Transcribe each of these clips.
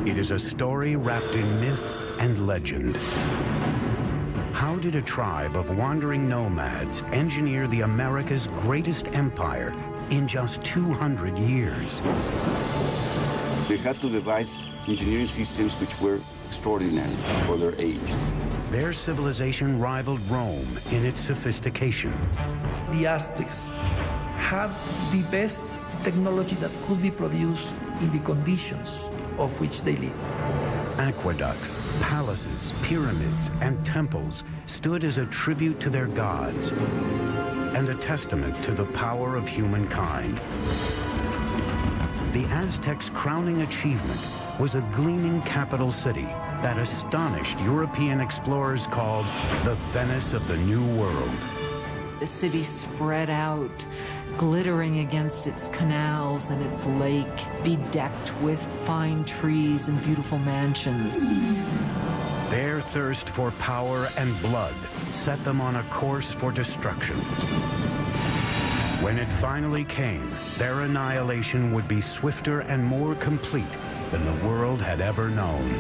It is a story wrapped in myth and legend. How did a tribe of wandering nomads engineer the America's greatest empire in just 200 years? They had to devise engineering systems which were extraordinary for their age. Their civilization rivaled Rome in its sophistication. The Aztecs had the best technology that could be produced in the conditions of which they lived. Aqueducts, palaces, pyramids, and temples stood as a tribute to their gods and a testament to the power of humankind. The Aztecs' crowning achievement was a gleaming capital city that astonished European explorers called the Venice of the New World. The city spread out, glittering against its canals and its lake, bedecked with fine trees and beautiful mansions. Their thirst for power and blood set them on a course for destruction. When it finally came, their annihilation would be swifter and more complete than the world had ever known.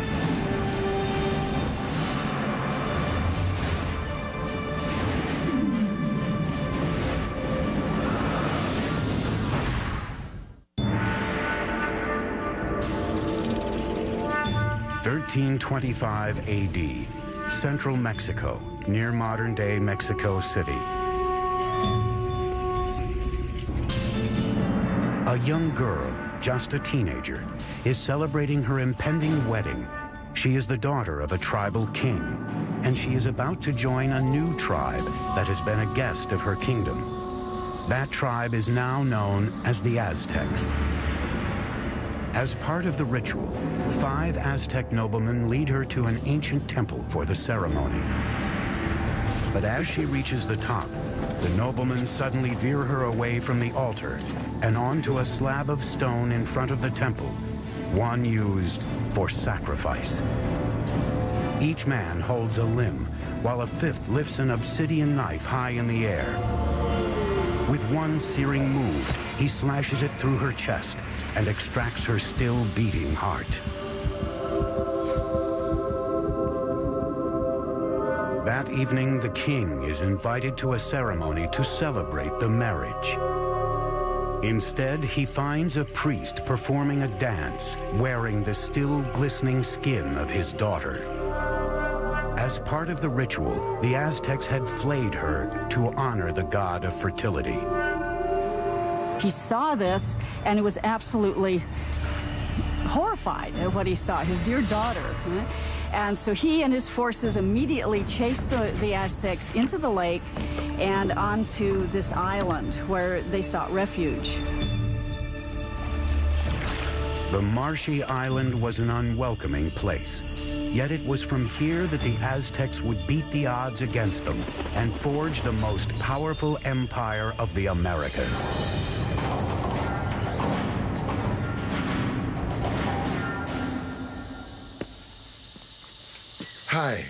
In 1325 AD, central Mexico, near modern-day Mexico City. A young girl, just a teenager, is celebrating her impending wedding. She is the daughter of a tribal king, and she is about to join a new tribe that has been a guest of her kingdom. That tribe is now known as the Aztecs. As part of the ritual, 5 Aztec noblemen lead her to an ancient temple for the ceremony. But as she reaches the top, the noblemen suddenly veer her away from the altar and onto a slab of stone in front of the temple, one used for sacrifice. Each man holds a limb, while a 5th lifts an obsidian knife high in the air. With one searing move, he slashes it through her chest and extracts her still beating heart. That evening, the king is invited to a ceremony to celebrate the marriage. Instead, he finds a priest performing a dance, wearing the still glistening skin of his daughter. As part of the ritual, the Aztecs had flayed her to honor the god of fertility. He saw this, and he was absolutely horrified at what he saw, his dear daughter. And so he and his forces immediately chased the Aztecs into the lake and onto this island where they sought refuge. The marshy island was an unwelcoming place. Yet it was from here that the Aztecs would beat the odds against them and forge the most powerful empire of the Americas. Hi,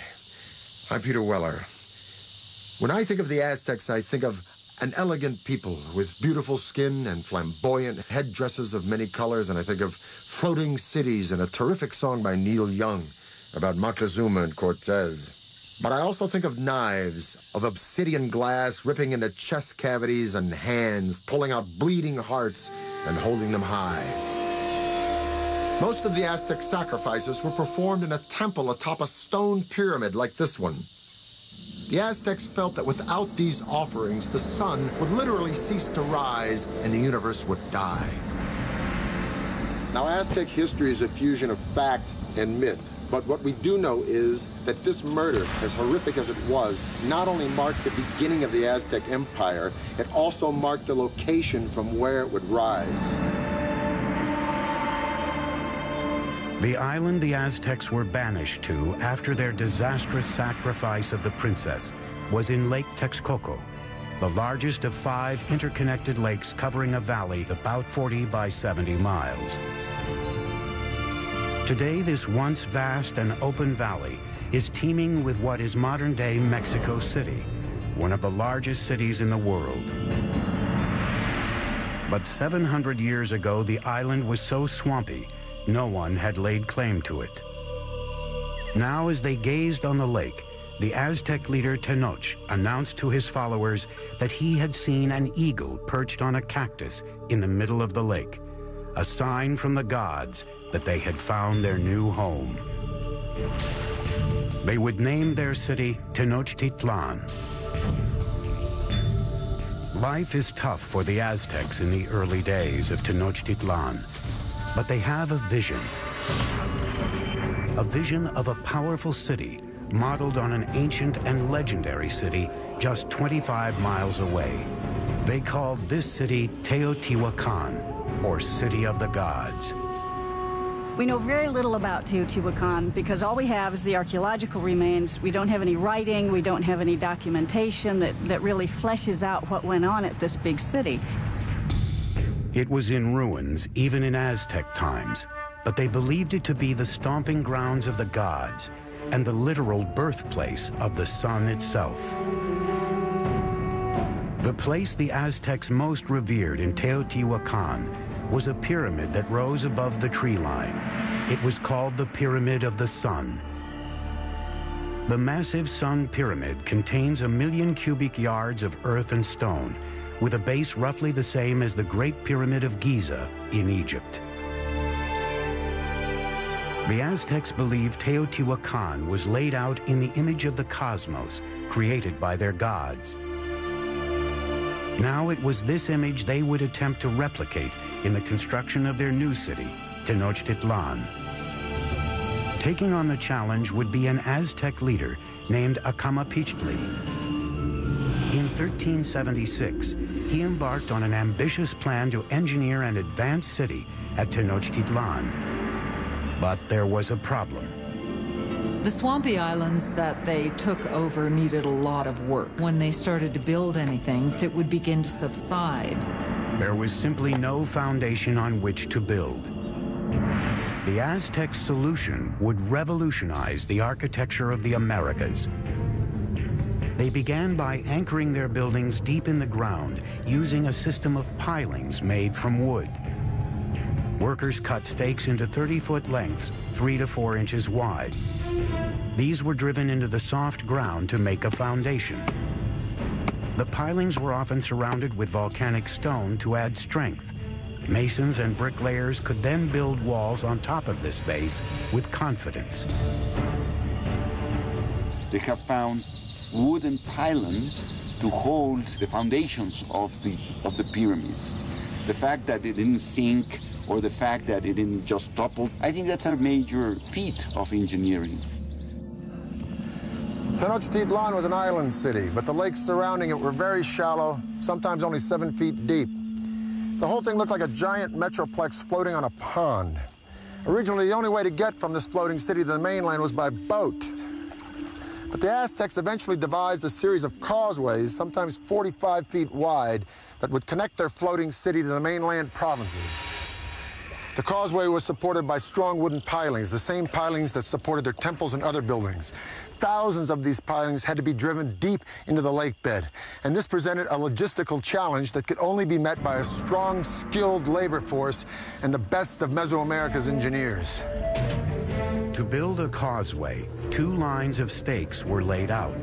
I'm Peter Weller. When I think of the Aztecs, I think of an elegant people with beautiful skin and flamboyant headdresses of many colors, and I think of floating cities and a terrific song by Neil Young about Moctezuma and Cortez. But I also think of knives, of obsidian glass ripping into chest cavities and hands, pulling out bleeding hearts and holding them high. Most of the Aztec sacrifices were performed in a temple atop a stone pyramid like this one. The Aztecs felt that without these offerings, the sun would literally cease to rise and the universe would die. Now, Aztec history is a fusion of fact and myth. But what we do know is that this murder, as horrific as it was, not only marked the beginning of the Aztec Empire, it also marked the location from where it would rise. The island the Aztecs were banished to after their disastrous sacrifice of the princess was in Lake Texcoco, the largest of 5 interconnected lakes covering a valley about 40 by 70 miles. Today, this once vast and open valley is teeming with what is modern-day Mexico City, one of the largest cities in the world. But 700 years ago, the island was so swampy No one had laid claim to it. Now, as they gazed on the lake, the Aztec leader Tenoch announced to his followers that he had seen an eagle perched on a cactus in the middle of the lake, a sign from the gods that they had found their new home. They would name their city Tenochtitlan. Life is tough for the Aztecs in the early days of Tenochtitlan, but they have a vision of a powerful city modeled on an ancient and legendary city just 25 miles away. They called this city Teotihuacan, or City of the Gods. We know very little about Teotihuacan because all we have is the archaeological remains. We don't have any writing, we don't have any documentation that really fleshes out what went on at this big city. It was in ruins, even in Aztec times, but they believed it to be the stomping grounds of the gods and the literal birthplace of the sun itself. The place the Aztecs most revered in Teotihuacan was a pyramid that rose above the tree line. It was called the Pyramid of the Sun. The massive Sun Pyramid contains 1 million cubic yards of earth and stone, with a base roughly the same as the Great Pyramid of Giza in Egypt. The Aztecs believed Teotihuacan was laid out in the image of the cosmos, created by their gods. Now it was this image they would attempt to replicate in the construction of their new city, Tenochtitlan. Taking on the challenge would be an Aztec leader named Acamapichtli. In 1376, he embarked on an ambitious plan to engineer an advanced city at Tenochtitlan. But there was a problem. The swampy islands that they took over needed a lot of work. When they started to build anything, it would begin to subside. There was simply no foundation on which to build. The Aztec solution would revolutionize the architecture of the Americas. They began by anchoring their buildings deep in the ground using a system of pilings made from wood. Workers cut stakes into 30-foot lengths, 3 to 4 inches wide. These were driven into the soft ground to make a foundation. The pilings were often surrounded with volcanic stone to add strength. Masons and bricklayers could then build walls on top of this base with confidence. They have found wooden pylons to hold the foundations of the pyramids. The fact that it didn't sink or the fact that it didn't just topple, I think that's a major feat of engineering. Tenochtitlan was an island city, but the lakes surrounding it were very shallow, sometimes only 7 feet deep. The whole thing looked like a giant metroplex floating on a pond. Originally, the only way to get from this floating city to the mainland was by boat. But the Aztecs eventually devised a series of causeways, sometimes 45 feet wide, that would connect their floating city to the mainland provinces. The causeway was supported by strong wooden pilings, the same pilings that supported their temples and other buildings. Thousands of these pilings had to be driven deep into the lake bed, and this presented a logistical challenge that could only be met by a strong, skilled labor force and the best of Mesoamerica's engineers. To build a causeway, 2 lines of stakes were laid out.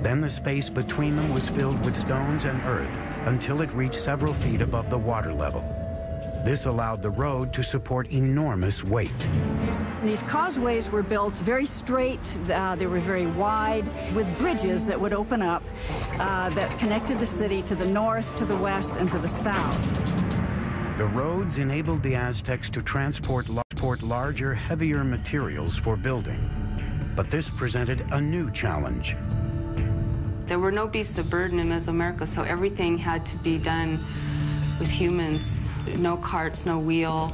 Then the space between them was filled with stones and earth until it reached several feet above the water level. This allowed the road to support enormous weight. These causeways were built very straight, they were very wide, with bridges that would open up that connected the city to the north, to the west, and to the south. The roads enabled the Aztecs to transport larger, heavier materials for building. But this presented a new challenge. There were no beasts of burden in Mesoamerica, so everything had to be done with humans. No carts, no wheel.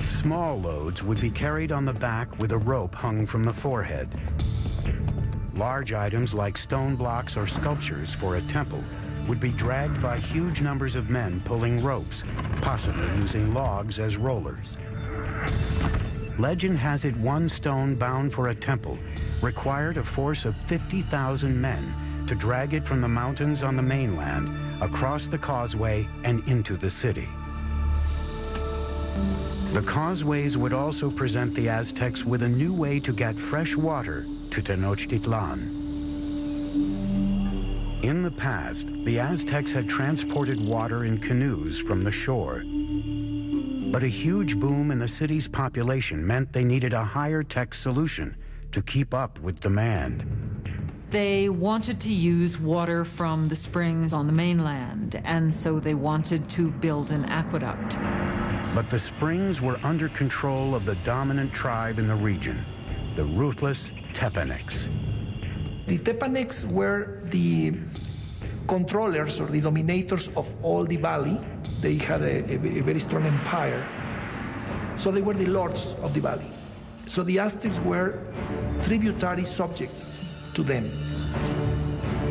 Small loads would be carried on the back with a rope hung from the forehead. Large items like stone blocks or sculptures for a temple would be dragged by huge numbers of men pulling ropes, possibly using logs as rollers. Legend has it one stone bound for a temple required a force of 50,000 men to drag it from the mountains on the mainland across the causeway and into the city. The causeways would also present the Aztecs with a new way to get fresh water to Tenochtitlan. In the past, the Aztecs had transported water in canoes from the shore. But a huge boom in the city's population meant they needed a higher-tech solution to keep up with demand. They wanted to use water from the springs on the mainland, and so they wanted to build an aqueduct. But the springs were under control of the dominant tribe in the region, the ruthless Tepanecs. The Tepanecs were the controllers or the dominators of all the valley. They had a very strong empire. So they were the lords of the valley. So the Aztecs were tributary subjects to them.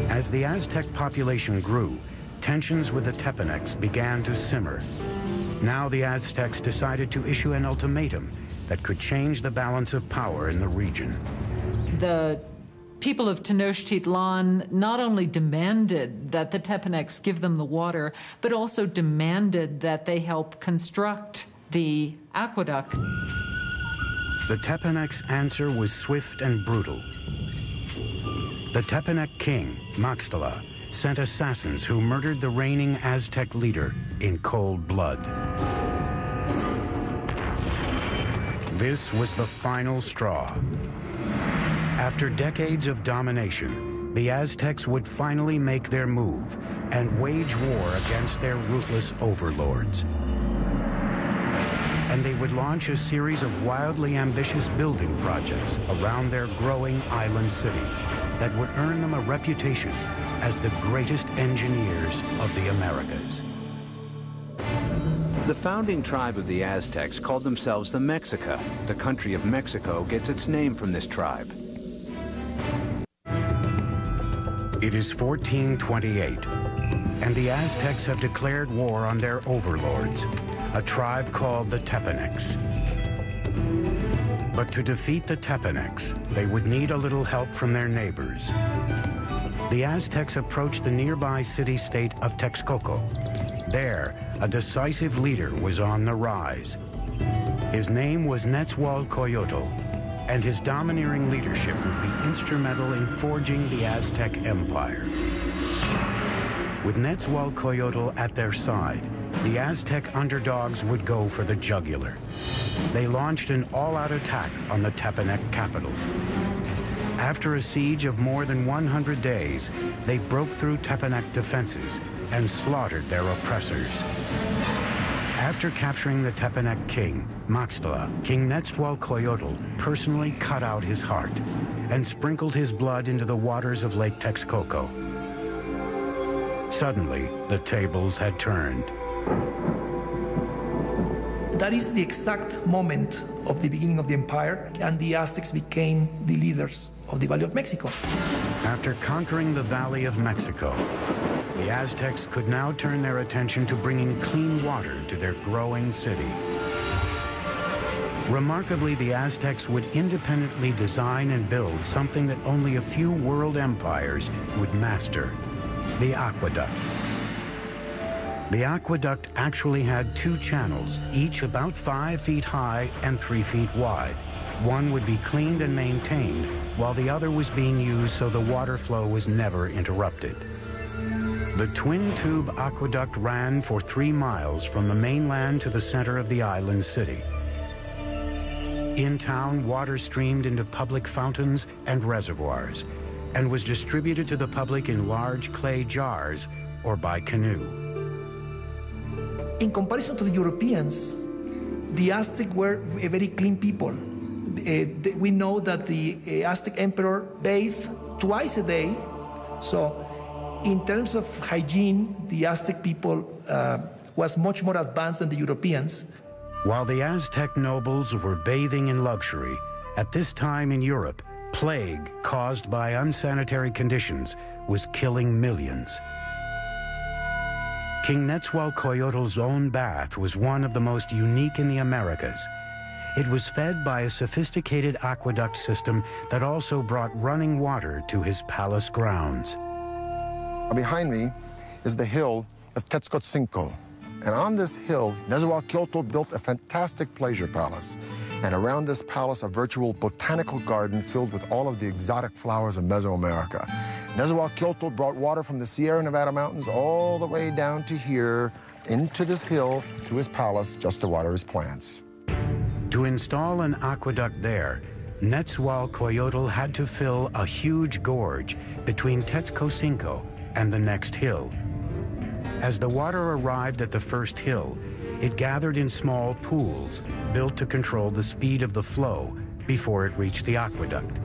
As the Aztec population grew, tensions with the Tepanecs began to simmer. Now the Aztecs decided to issue an ultimatum that could change the balance of power in the region. The people of Tenochtitlan not only demanded that the Tepanecs give them the water, but also demanded that they help construct the aqueduct. The Tepanecs' answer was swift and brutal. The Tepanec king, Maxtla, sent assassins who murdered the reigning Aztec leader in cold blood. This was the final straw. After decades of domination, the Aztecs would finally make their move and wage war against their ruthless overlords. And they would launch a series of wildly ambitious building projects around their growing island city that would earn them a reputation as the greatest engineers of the Americas. The founding tribe of the Aztecs called themselves the Mexica. The country of Mexico gets its name from this tribe. It is 1428, and the Aztecs have declared war on their overlords, a tribe called the Tepanecs. But to defeat the Tepanecs, they would need a little help from their neighbors. The Aztecs approached the nearby city-state of Texcoco. There, a decisive leader was on the rise. His name was Nezahualcoyotl, and his domineering leadership would be instrumental in forging the Aztec Empire. With Nezahualcoyotl at their side, the Aztec underdogs would go for the jugular. They launched an all-out attack on the Tepanec capital. After a siege of more than 100 days, they broke through Tepanec defenses and slaughtered their oppressors. After capturing the Tepanec king, Maxtla, King Nezahualcoyotl personally cut out his heart and sprinkled his blood into the waters of Lake Texcoco. Suddenly, the tables had turned. That is the exact moment of the beginning of the empire, and the Aztecs became the leaders of the Valley of Mexico. After conquering the Valley of Mexico, the Aztecs could now turn their attention to bringing clean water to their growing city. Remarkably, the Aztecs would independently design and build something that only a few world empires would master: the aqueduct. The aqueduct actually had two channels, each about 5 feet high and 3 feet wide. One would be cleaned and maintained, while the other was being used so the water flow was never interrupted. The twin-tube aqueduct ran for 3 miles from the mainland to the center of the island city. In town, water streamed into public fountains and reservoirs, and was distributed to the public in large clay jars or by canoe. In comparison to the Europeans, the Aztec were a very clean people. We know that the Aztec emperor bathed twice a day. So in terms of hygiene, the Aztec people was much more advanced than the Europeans. While the Aztec nobles were bathing in luxury, at this time in Europe, plague caused by unsanitary conditions was killing millions. King Nezahualcoyotl's own bath was one of the most unique in the Americas. It was fed by a sophisticated aqueduct system that also brought running water to his palace grounds. Behind me is the hill of Tetzcoatzinco. And on this hill, Nezahualcóyotl built a fantastic pleasure palace. And around this palace, a virtual botanical garden filled with all of the exotic flowers of Mesoamerica. Nezahualcóyotl brought water from the Sierra Nevada mountains all the way down to here, into this hill, to his palace, just to water his plants. To install an aqueduct there, Nezahualcóyotl had to fill a huge gorge between Tetzcocinco and the next hill. As the water arrived at the first hill, it gathered in small pools built to control the speed of the flow before it reached the aqueduct.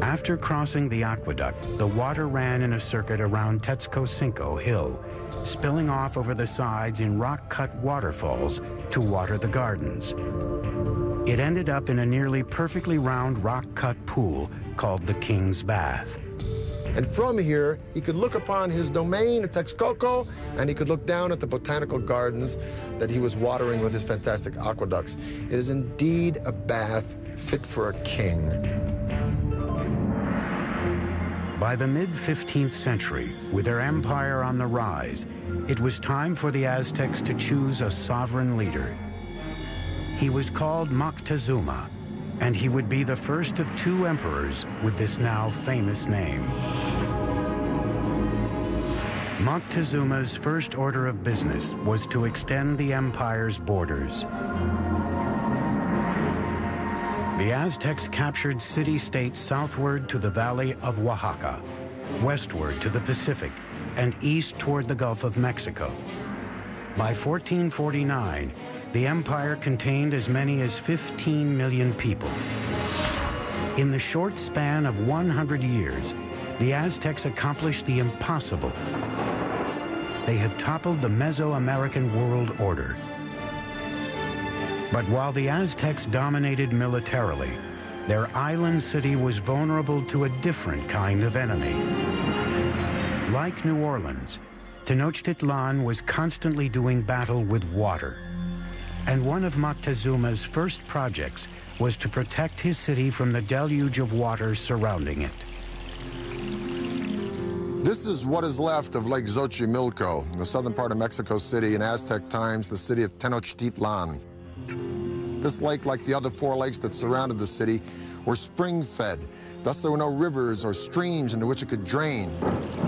After crossing the aqueduct, the water ran in a circuit around Tetzcocinco Hill, spilling off over the sides in rock-cut waterfalls to water the gardens. It ended up in a nearly perfectly round rock-cut pool called the King's Bath. And from here, he could look upon his domain at Texcoco, and he could look down at the botanical gardens that he was watering with his fantastic aqueducts. It is indeed a bath fit for a king. By the mid-15th century, with their empire on the rise, it was time for the Aztecs to choose a sovereign leader. He was called Moctezuma, and he would be the first of two emperors with this now famous name. Moctezuma's first order of business was to extend the empire's borders. The Aztecs captured city-states southward to the valley of Oaxaca, westward to the Pacific, and east toward the Gulf of Mexico. By 1449, the empire contained as many as 15 million people. In the short span of 100 years, the Aztecs accomplished the impossible. They had toppled the Mesoamerican world order. But while the Aztecs dominated militarily, their island city was vulnerable to a different kind of enemy. Like New Orleans, Tenochtitlan was constantly doing battle with water. And one of Moctezuma's first projects was to protect his city from the deluge of water surrounding it. This is what is left of Lake Xochimilco, in the southern part of Mexico City, in Aztec times, the city of Tenochtitlan. This lake, like the other four lakes that surrounded the city, were spring-fed. Thus, there were no rivers or streams into which it could drain.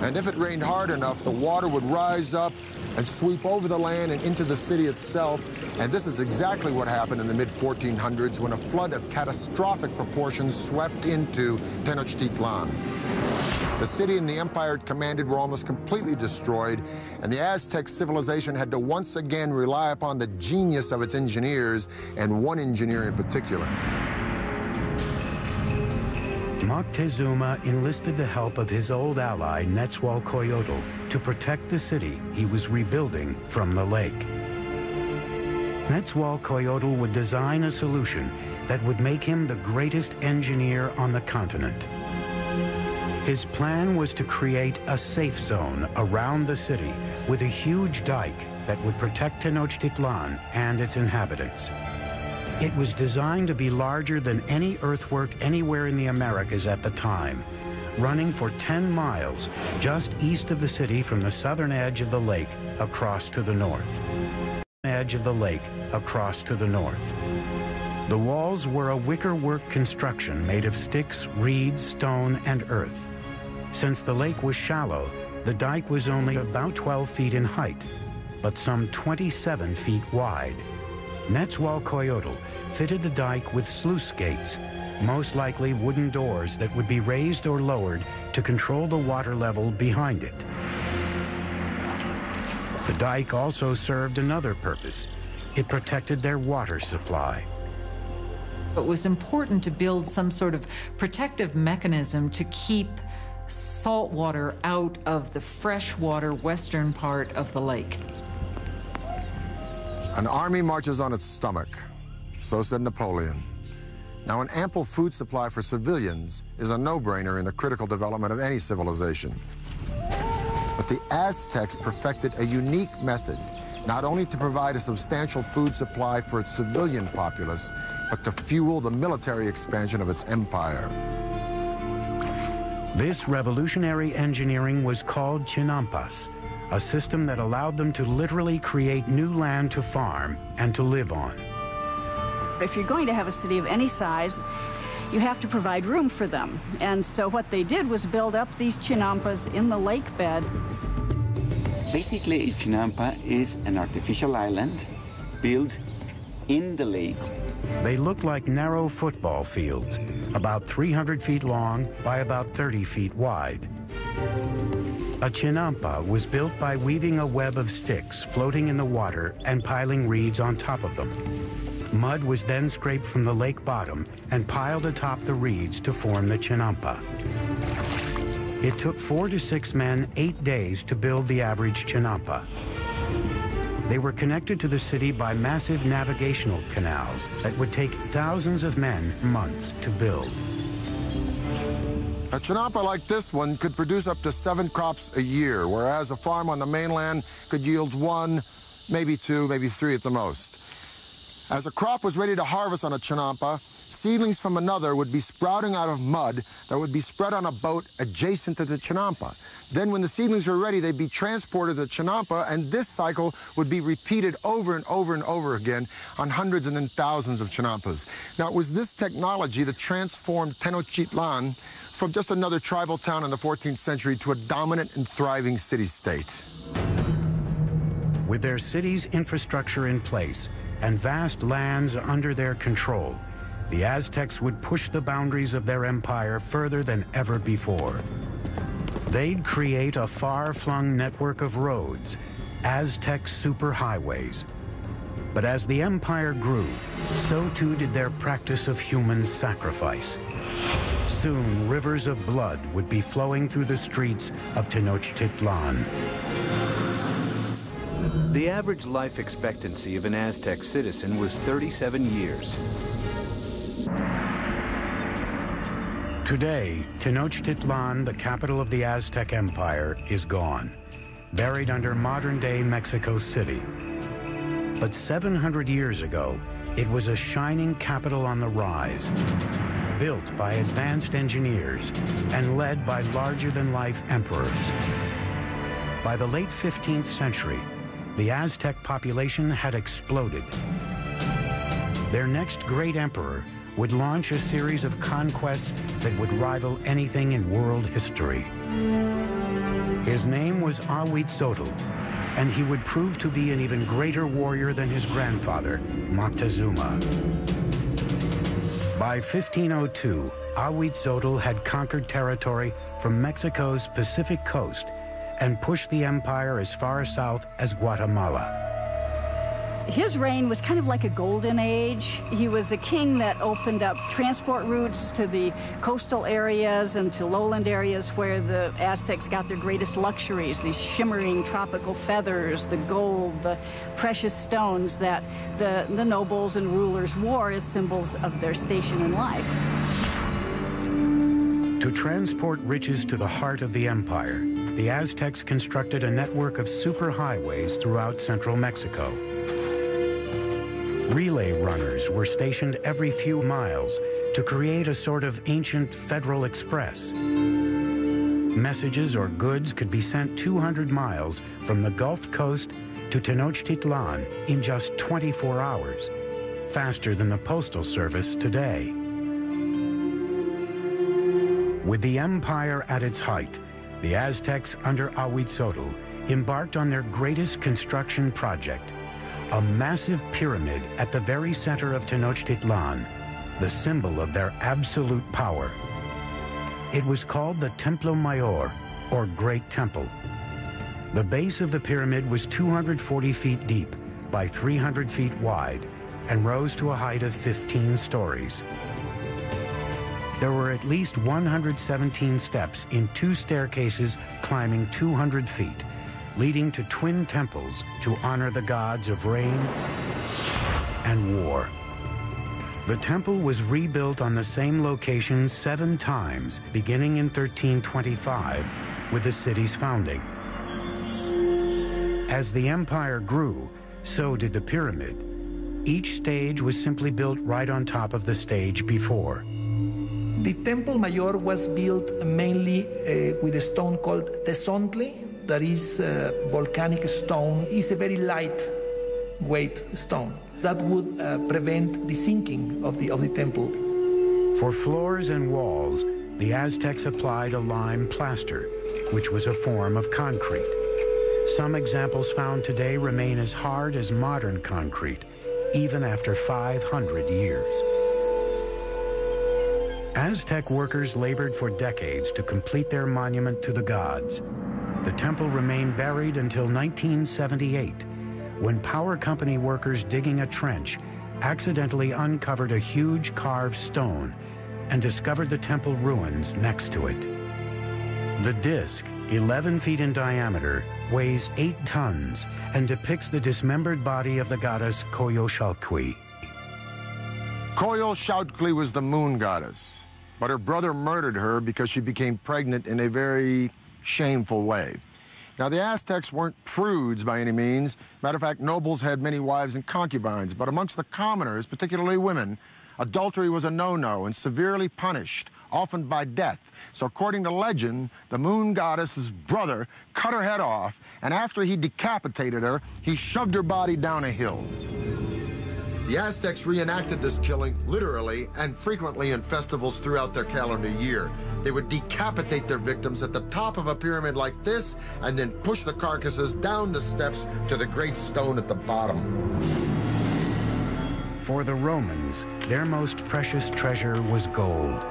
And if it rained hard enough, the water would rise up and sweep over the land and into the city itself. And this is exactly what happened in the mid-1400s when a flood of catastrophic proportions swept into Tenochtitlan. The city and the empire it commanded were almost completely destroyed, and the Aztec civilization had to once again rely upon the genius of its engineers, and one engineer in particular. Moctezuma enlisted the help of his old ally, Nezahualcóyotl, to protect the city he was rebuilding from the lake. Nezahualcóyotl would design a solution that would make him the greatest engineer on the continent. His plan was to create a safe zone around the city with a huge dike that would protect Tenochtitlan and its inhabitants. It was designed to be larger than any earthwork anywhere in the Americas at the time, running for 10 miles just east of the city from the southern edge of the lake across to the north. The walls were a wickerwork construction made of sticks, reeds, stone, and earth. Since the lake was shallow, the dike was only about 12 feet in height, but some 27 feet wide. Nezahualcóyotl fitted the dike with sluice gates, most likely wooden doors that would be raised or lowered to control the water level behind it. The dike also served another purpose. It protected their water supply. It was important to build some sort of protective mechanism to keep salt water out of the freshwater western part of the lake. An army marches on its stomach. So said Napoleon. Now, an ample food supply for civilians is a no-brainer in the critical development of any civilization. But the Aztecs perfected a unique method, not only to provide a substantial food supply for its civilian populace, but to fuel the military expansion of its empire. This revolutionary engineering was called Chinampas, a system that allowed them to literally create new land to farm and to live on. If you're going to have a city of any size, you have to provide room for them. And so what they did was build up these chinampas in the lake bed. Basically, a chinampa is an artificial island built in the lake. They look like narrow football fields, about 300 feet long by about 30 feet wide. A chinampa was built by weaving a web of sticks floating in the water and piling reeds on top of them. Mud was then scraped from the lake bottom and piled atop the reeds to form the chinampa. It took 4 to 6 men 8 days to build the average chinampa. They were connected to the city by massive navigational canals that would take thousands of men months to build. A chinampa like this one could produce up to 7 crops a year, whereas a farm on the mainland could yield 1, maybe 2, maybe 3 at the most. As a crop was ready to harvest on a chinampa, seedlings from another would be sprouting out of mud that would be spread on a boat adjacent to the chinampa. Then when the seedlings were ready, they'd be transported to the chinampa, and this cycle would be repeated over and over and over again on hundreds and then thousands of chinampas. Now, it was this technology that transformed Tenochtitlan from just another tribal town in the 14th century to a dominant and thriving city-state. With their city's infrastructure in place and vast lands under their control, the Aztecs would push the boundaries of their empire further than ever before. They'd create a far-flung network of roads, Aztec superhighways. But as the empire grew, so too did their practice of human sacrifice. Soon, rivers of blood would be flowing through the streets of Tenochtitlan. The average life expectancy of an Aztec citizen was 37 years. Today, Tenochtitlan, the capital of the Aztec Empire, is gone, buried under modern-day Mexico City. But 700 years ago, it was a shining capital on the rise, built by advanced engineers and led by larger-than-life emperors. By the late 15th century, the Aztec population had exploded. Their next great emperor would launch a series of conquests that would rival anything in world history. His name was Ahuitzotl, and he would prove to be an even greater warrior than his grandfather, Moctezuma. By 1502, Ahuitzotl had conquered territory from Mexico's Pacific coast and pushed the empire as far south as Guatemala. His reign was kind of like a golden age. He was a king that opened up transport routes to the coastal areas and to lowland areas where the Aztecs got their greatest luxuries, these shimmering tropical feathers, the gold, the precious stones that the nobles and rulers wore as symbols of their station in life. To transport riches to the heart of the empire, the Aztecs constructed a network of superhighways throughout central Mexico. Relay runners were stationed every few miles to create a sort of ancient Federal Express. Messages or goods could be sent 200 miles from the Gulf Coast to Tenochtitlan in just 24 hours, faster than the postal service today. With the empire at its height, the Aztecs under Ahuitzotl embarked on their greatest construction project, a massive pyramid at the very center of Tenochtitlan, the symbol of their absolute power. It was called the Templo Mayor, or Great Temple. The base of the pyramid was 240 feet deep by 300 feet wide and rose to a height of 15 stories. There were at least 117 steps in 2 staircases climbing 200 feet, leading to twin temples to honor the gods of rain and war. The temple was rebuilt on the same location 7 times, beginning in 1325 with the city's founding. As the empire grew, so did the pyramid. Each stage was simply built right on top of the stage before. The Templo Mayor was built mainly with a stone called Tezontle. that is volcanic stone, is a very lightweight stone. That would prevent the sinking of the temple. For floors and walls, the Aztecs applied a lime plaster, which was a form of concrete. Some examples found today remain as hard as modern concrete, even after 500 years. Aztec workers labored for decades to complete their monument to the gods. The temple remained buried until 1978, when power company workers digging a trench accidentally uncovered a huge carved stone and discovered the temple ruins next to it. The disc, 11 feet in diameter, weighs 8 tons and depicts the dismembered body of the goddess Coyolxauhqui. Coyolxauhqui was the moon goddess, but her brother murdered her because she became pregnant in a very shameful way. Now, the Aztecs weren't prudes by any means. Matter of fact, nobles had many wives and concubines, but amongst the commoners, particularly women, adultery was a no-no and severely punished, often by death. So according to legend, the moon goddess's brother cut her head off, and after he decapitated her, he shoved her body down a hill. The Aztecs reenacted this killing literally and frequently in festivals throughout their calendar year. They would decapitate their victims at the top of a pyramid like this and then push the carcasses down the steps to the great stone at the bottom. For the Romans, their most precious treasure was gold.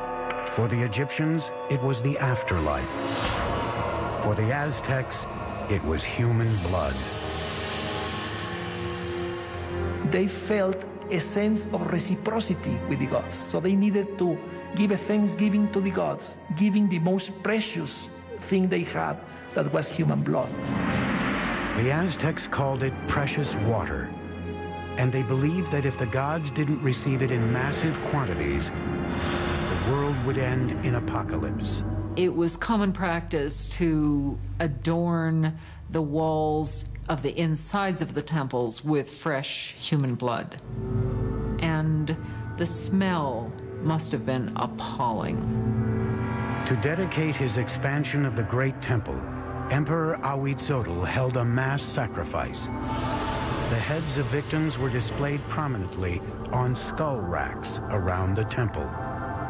For the Egyptians, it was the afterlife. For the Aztecs, it was human blood. They felt a sense of reciprocity with the gods. So they needed to give a thanksgiving to the gods, giving the most precious thing they had, that was human blood. The Aztecs called it precious water, and they believed that if the gods didn't receive it in massive quantities, the world would end in apocalypse. It was common practice to adorn the walls of the insides of the temples with fresh human blood. And the smell must have been appalling. To dedicate his expansion of the Great Temple, Emperor Ahuitzotl held a mass sacrifice. The heads of victims were displayed prominently on skull racks around the temple.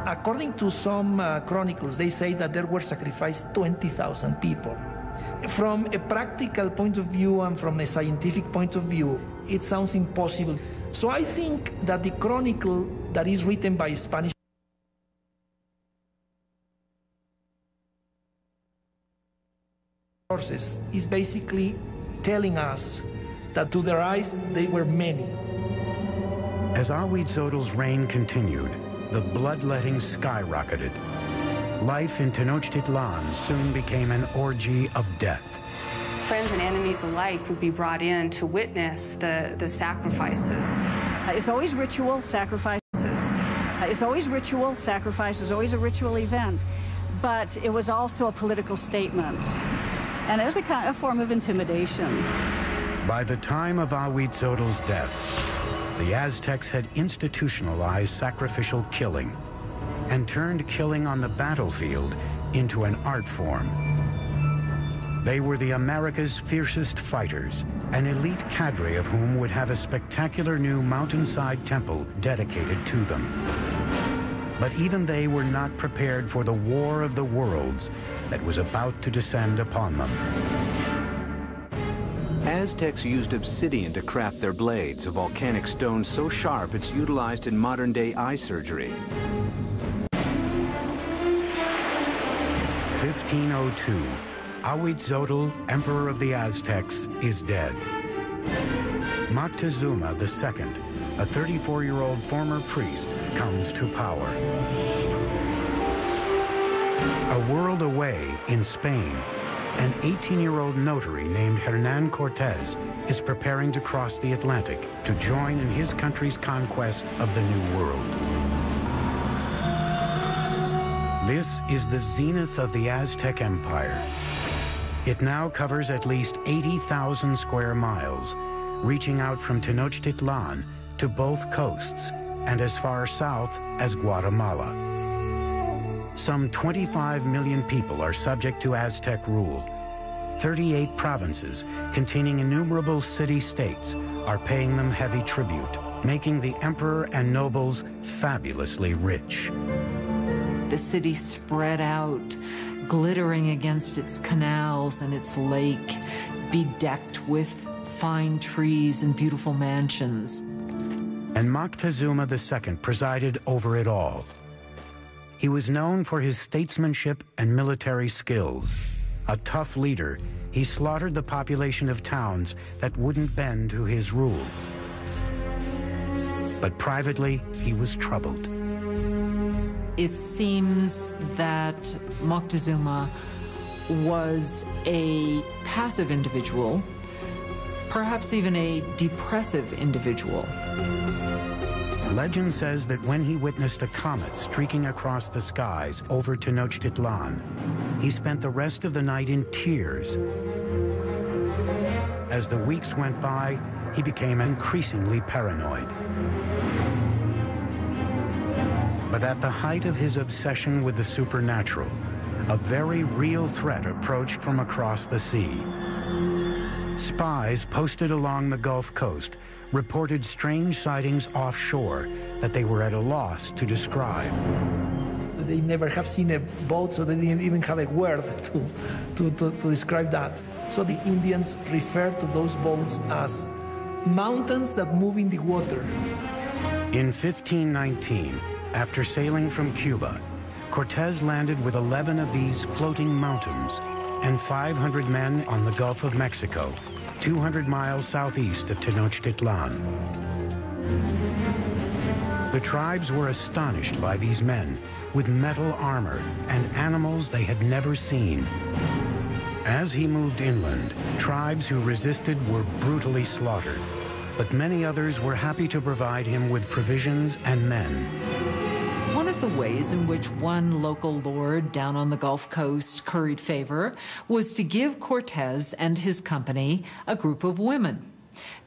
According to some chronicles, they say that there were sacrificed 20,000 people. From a practical point of view and from a scientific point of view, it sounds impossible. So I think that the chronicle that is written by Spanish sources is basically telling us that to their eyes they were many. As Ahuitzotl's reign continued, the bloodletting skyrocketed. Life in Tenochtitlan soon became an orgy of death. Friends and enemies alike would be brought in to witness the sacrifices. It's always ritual, sacrifices. It's always ritual, sacrifice is always a ritual event. But it was also a political statement. And it was a form of intimidation. By the time of Ahuitzotl's death, the Aztecs had institutionalized sacrificial killing and turned killing on the battlefield into an art form. They were the America's fiercest fighters, an elite cadre of whom would have a spectacular new mountainside temple dedicated to them. But even they were not prepared for the war of the worlds that was about to descend upon them. Aztecs used obsidian to craft their blades, a volcanic stone so sharp it's utilized in modern-day eye surgery. 1502, Ahuitzotl, Emperor of the Aztecs, is dead. Moctezuma II, a 34-year-old former priest, comes to power. A world away in Spain, an 18-year-old notary named Hernan Cortez is preparing to cross the Atlantic to join in his country's conquest of the New World. This is the zenith of the Aztec Empire. It now covers at least 80,000 square miles, reaching out from Tenochtitlan to both coasts and as far south as Guatemala. Some 25 million people are subject to Aztec rule. 38 provinces containing innumerable city-states are paying them heavy tribute, making the emperor and nobles fabulously rich. The city spread out, glittering against its canals and its lake, bedecked with fine trees and beautiful mansions. And Moctezuma II presided over it all. He was known for his statesmanship and military skills. A tough leader, he slaughtered the population of towns that wouldn't bend to his rule. But privately, he was troubled. It seems that Moctezuma was a passive individual, perhaps even a depressive individual. Legend says that when he witnessed a comet streaking across the skies over Tenochtitlan, he spent the rest of the night in tears. As the weeks went by, he became increasingly paranoid. But at the height of his obsession with the supernatural, a very real threat approached from across the sea. Spies posted along the Gulf Coast reported strange sightings offshore that they were at a loss to describe. They never have seen a boat, so they didn't even have a word to describe that. So the Indians refer to those boats as mountains that move in the water. In 1519, after sailing from Cuba, Cortez landed with 11 of these floating mountains and 500 men on the Gulf of Mexico, 200 miles southeast of Tenochtitlan. The tribes were astonished by these men with metal armor and animals they had never seen. As he moved inland, tribes who resisted were brutally slaughtered, but many others were happy to provide him with provisions and men. One of the ways in which one local lord down on the Gulf Coast curried favor was to give Cortez and his company a group of women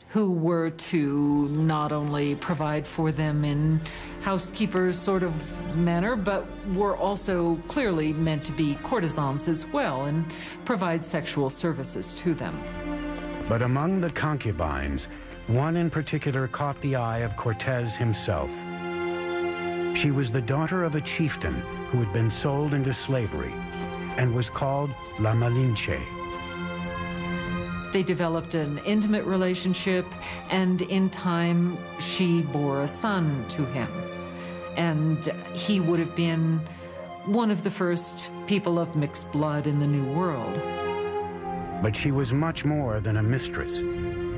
who were to not only provide for them in housekeepers sort of manner, but were also clearly meant to be courtesans as well and provide sexual services to them. But among the concubines, one in particular caught the eye of Cortez himself. She was the daughter of a chieftain who had been sold into slavery and was called La Malinche. They developed an intimate relationship, and in time, she bore a son to him. And he would have been one of the first people of mixed blood in the New World. But she was much more than a mistress.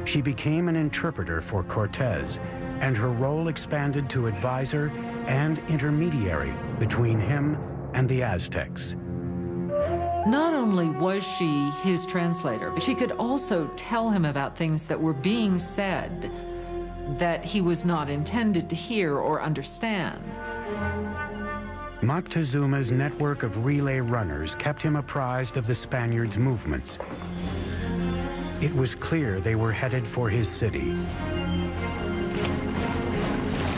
She became an interpreter for Cortez, and her role expanded to advisor and intermediary between him and the Aztecs. Not only was she his translator, but she could also tell him about things that were being said that he was not intended to hear or understand. Moctezuma's network of relay runners kept him apprised of the Spaniards' movements. It was clear they were headed for his city.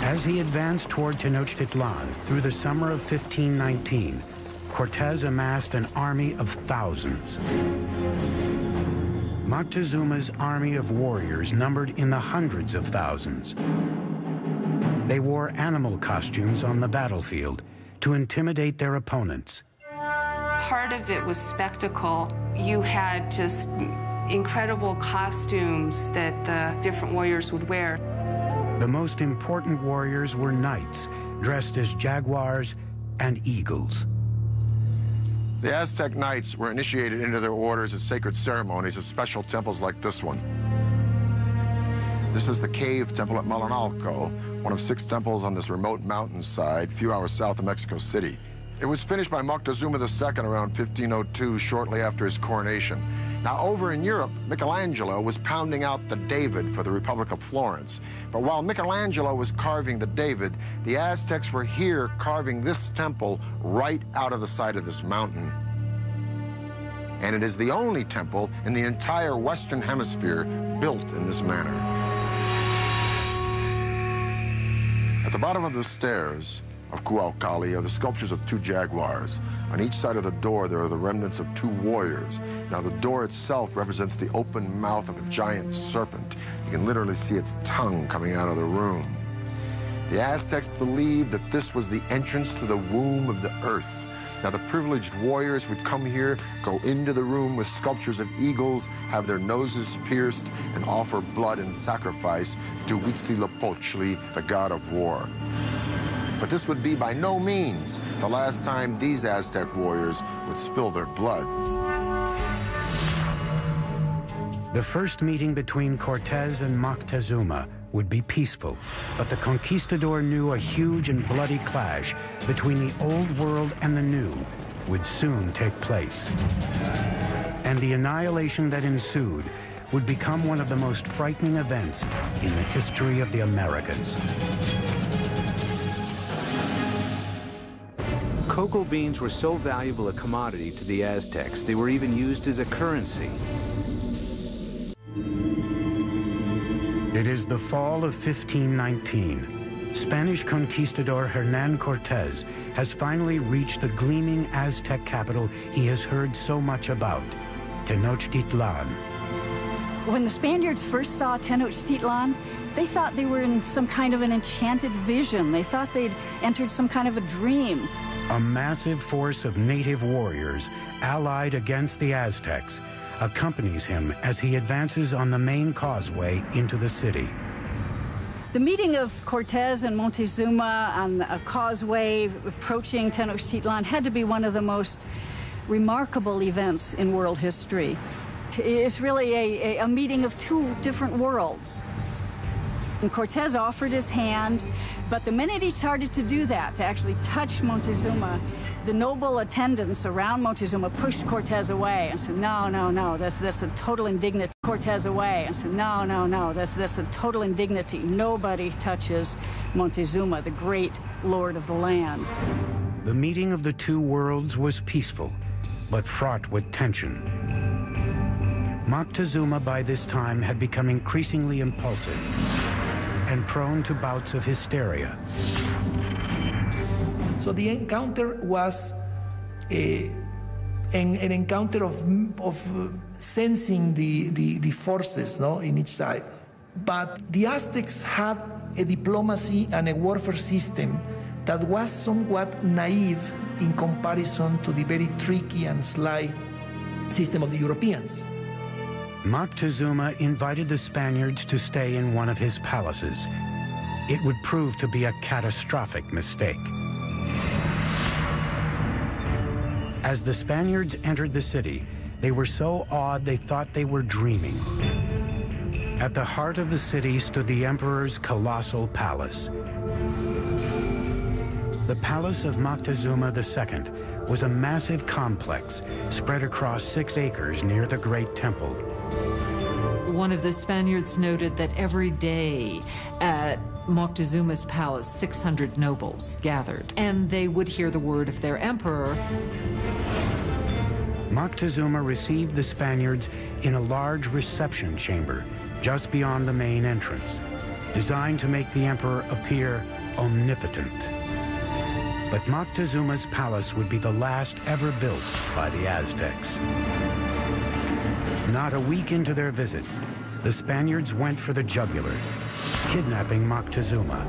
As he advanced toward Tenochtitlan through the summer of 1519, Cortez amassed an army of thousands. Moctezuma's army of warriors numbered in the hundreds of thousands. They wore animal costumes on the battlefield to intimidate their opponents. Part of it was spectacle. You had just incredible costumes that the different warriors would wear. The most important warriors were knights, dressed as jaguars and eagles. The Aztec knights were initiated into their orders at sacred ceremonies at special temples like this one. This is the cave temple at Malinalco, one of 6 temples on this remote mountainside, a few hours south of Mexico City. It was finished by Moctezuma II around 1502, shortly after his coronation. Now, over in Europe, Michelangelo was pounding out the David for the Republic of Florence. But while Michelangelo was carving the David, the Aztecs were here carving this temple right out of the side of this mountain. And it is the only temple in the entire Western Hemisphere built in this manner. At the bottom of the stairs of Cuauhtli are the sculptures of two jaguars. On each side of the door, there are the remnants of two warriors. Now, the door itself represents the open mouth of a giant serpent. You can literally see its tongue coming out of the room. The Aztecs believed that this was the entrance to the womb of the earth. Now, the privileged warriors would come here, go into the room with sculptures of eagles, have their noses pierced, and offer blood and sacrifice to Huitzilopochtli, the god of war. But this would be by no means the last time these Aztec warriors would spill their blood. The first meeting between Cortez and Moctezuma would be peaceful, but the conquistador knew a huge and bloody clash between the old world and the new would soon take place. And the annihilation that ensued would become one of the most frightening events in the history of the Americas. Cocoa beans were so valuable a commodity to the Aztecs, they were even used as a currency. It is the fall of 1519. Spanish conquistador Hernan Cortez has finally reached the gleaming Aztec capital he has heard so much about, Tenochtitlan. When the Spaniards first saw Tenochtitlan, they thought they were in some kind of an enchanted vision. They thought they'd entered some kind of a dream. A massive force of native warriors allied against the Aztecs accompanies him as he advances on the main causeway into the city. The meeting of Cortez and Montezuma on a causeway approaching Tenochtitlan had to be one of the most remarkable events in world history. It's really a meeting of two different worlds. And Cortez offered his hand, but the minute he started to do that, to actually touch Montezuma, the noble attendants around Montezuma pushed Cortez away and said, no, no, no, that's a total indignity. Cortez away and said, no, no, no, that's a total indignity. Nobody touches Montezuma, the great lord of the land. The meeting of the two worlds was peaceful, but fraught with tension. Moctezuma by this time had become increasingly impulsive and prone to bouts of hysteria. So the encounter was an encounter of sensing the forces, no, in each side. But the Aztecs had a diplomacy and a warfare system that was somewhat naive in comparison to the very tricky and sly system of the Europeans. Moctezuma invited the Spaniards to stay in one of his palaces. It would prove to be a catastrophic mistake. As the Spaniards entered the city, they were so awed they thought they were dreaming. At the heart of the city stood the emperor's colossal palace. The palace of Moctezuma II was a massive complex spread across 6 acres near the Great Temple. One of the Spaniards noted that every day at Moctezuma's palace, 600 nobles gathered, and they would hear the word of their emperor. Moctezuma received the Spaniards in a large reception chamber just beyond the main entrance, designed to make the emperor appear omnipotent. But Moctezuma's palace would be the last ever built by the Aztecs. Not a week into their visit, the Spaniards went for the jugular, kidnapping Moctezuma.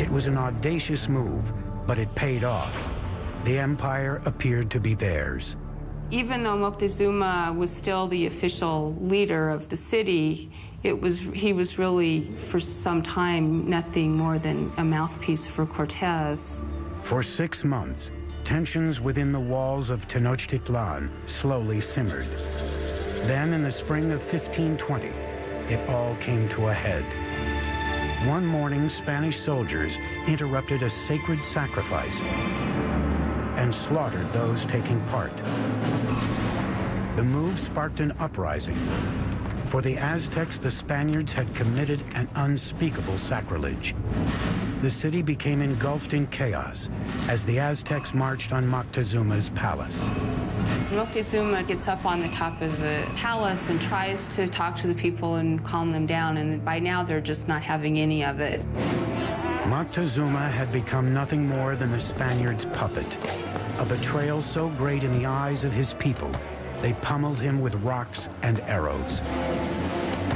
It was an audacious move, but it paid off. The empire appeared to be theirs. Even though Moctezuma was still the official leader of the city, he was really, for some time, nothing more than a mouthpiece for Cortez. For 6 months, tensions within the walls of Tenochtitlan slowly simmered. Then, in the spring of 1520, it all came to a head. One morning, Spanish soldiers interrupted a sacred sacrifice and slaughtered those taking part. The move sparked an uprising. For the Aztecs, the Spaniards had committed an unspeakable sacrilege. The city became engulfed in chaos as the Aztecs marched on Moctezuma's palace. Moctezuma gets up on the top of the palace and tries to talk to the people and calm them down, and by now they're just not having any of it. Moctezuma had become nothing more than the Spaniards' puppet, a betrayal so great in the eyes of his people, they pummeled him with rocks and arrows.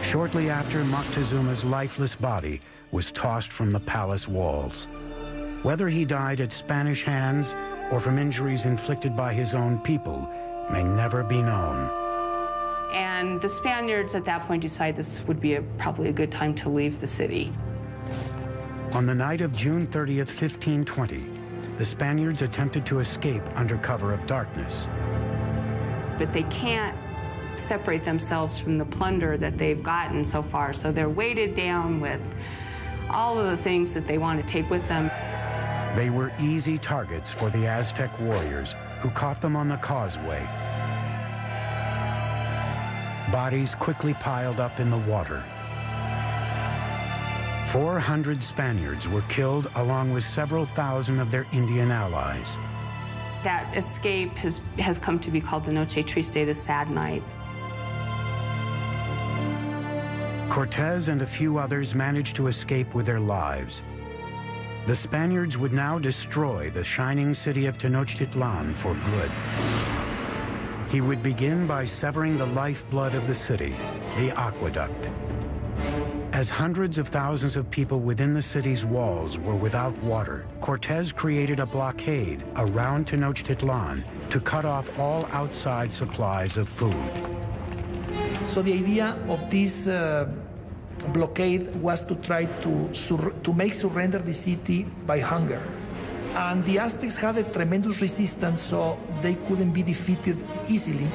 Shortly after, Moctezuma's lifeless body was tossed from the palace walls. Whether he died at Spanish hands or from injuries inflicted by his own people may never be known. And the Spaniards at that point decided this would be probably a good time to leave the city. On the night of June 30th, 1520, the Spaniards attempted to escape under cover of darkness. But they can't separate themselves from the plunder that they've gotten so far, so they're weighted down with all of the things that they want to take with them. They were easy targets for the Aztec warriors, who caught them on the causeway. Bodies quickly piled up in the water. 400 Spaniards were killed, along with several thousand of their Indian allies. That escape has come to be called the Noche Triste, the sad night. Cortez and a few others managed to escape with their lives. The Spaniards would now destroy the shining city of Tenochtitlan for good. He would begin by severing the lifeblood of the city, the aqueduct. As hundreds of thousands of people within the city's walls were without water, Cortez created a blockade around Tenochtitlan to cut off all outside supplies of food. So the idea of this blockade was to try to make surrender the city by hunger. And the Aztecs had a tremendous resistance, so they couldn't be defeated easily.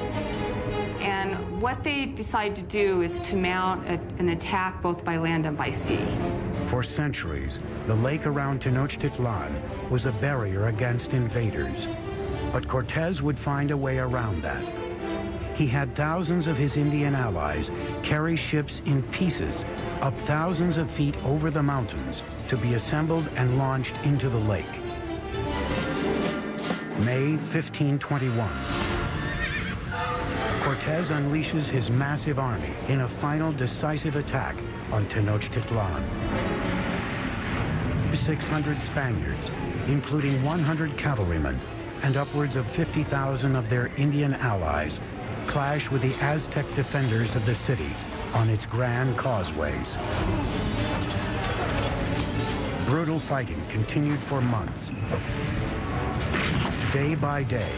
And what they decided to do is to mount an attack both by land and by sea. For centuries, the lake around Tenochtitlan was a barrier against invaders. But Cortez would find a way around that. He had thousands of his Indian allies carry ships in pieces up thousands of feet over the mountains to be assembled and launched into the lake. May 1521. Cortez unleashes his massive army in a final decisive attack on Tenochtitlan. 600 Spaniards, including 100 cavalrymen and upwards of 50,000 of their Indian allies, clash with the Aztec defenders of the city on its grand causeways. Brutal fighting continued for months. Day by day,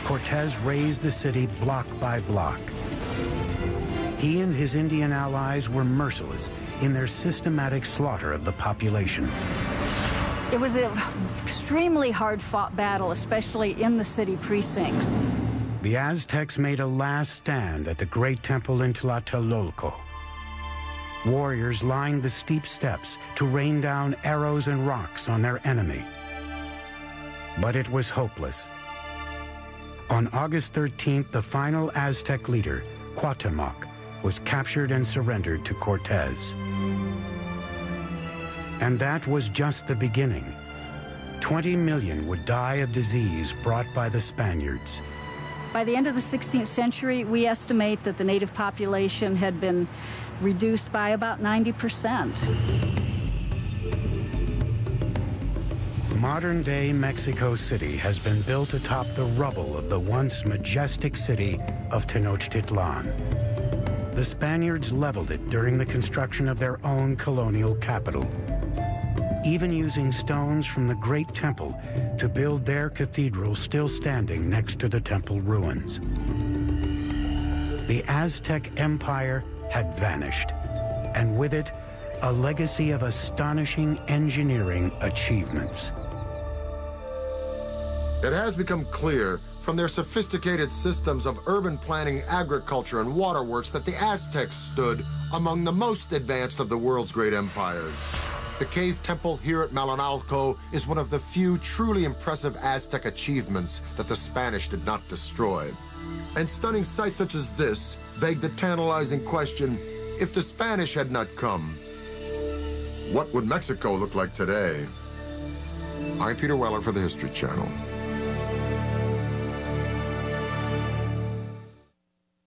Cortez razed the city block by block. He and his Indian allies were merciless in their systematic slaughter of the population. It was an extremely hard-fought battle, especially in the city precincts. The Aztecs made a last stand at the great temple in Tlatelolco. Warriors lined the steep steps to rain down arrows and rocks on their enemy. But it was hopeless. On August 13th, the final Aztec leader, Cuauhtemoc, was captured and surrendered to Cortez. And that was just the beginning. 20 million would die of disease brought by the Spaniards. By the end of the 16th century, we estimate that the native population had been reduced by about 90%. Modern-day Mexico City has been built atop the rubble of the once majestic city of Tenochtitlan. The Spaniards leveled it during the construction of their own colonial capital, even using stones from the great temple to build their cathedral still standing next to the temple ruins. The Aztec Empire had vanished, and with it, a legacy of astonishing engineering achievements. It has become clear from their sophisticated systems of urban planning, agriculture, and waterworks that the Aztecs stood among the most advanced of the world's great empires. The cave temple here at Malinalco is one of the few truly impressive Aztec achievements that the Spanish did not destroy. And stunning sights such as this beg the tantalizing question, if the Spanish had not come, what would Mexico look like today? I'm Peter Weller for the History Channel.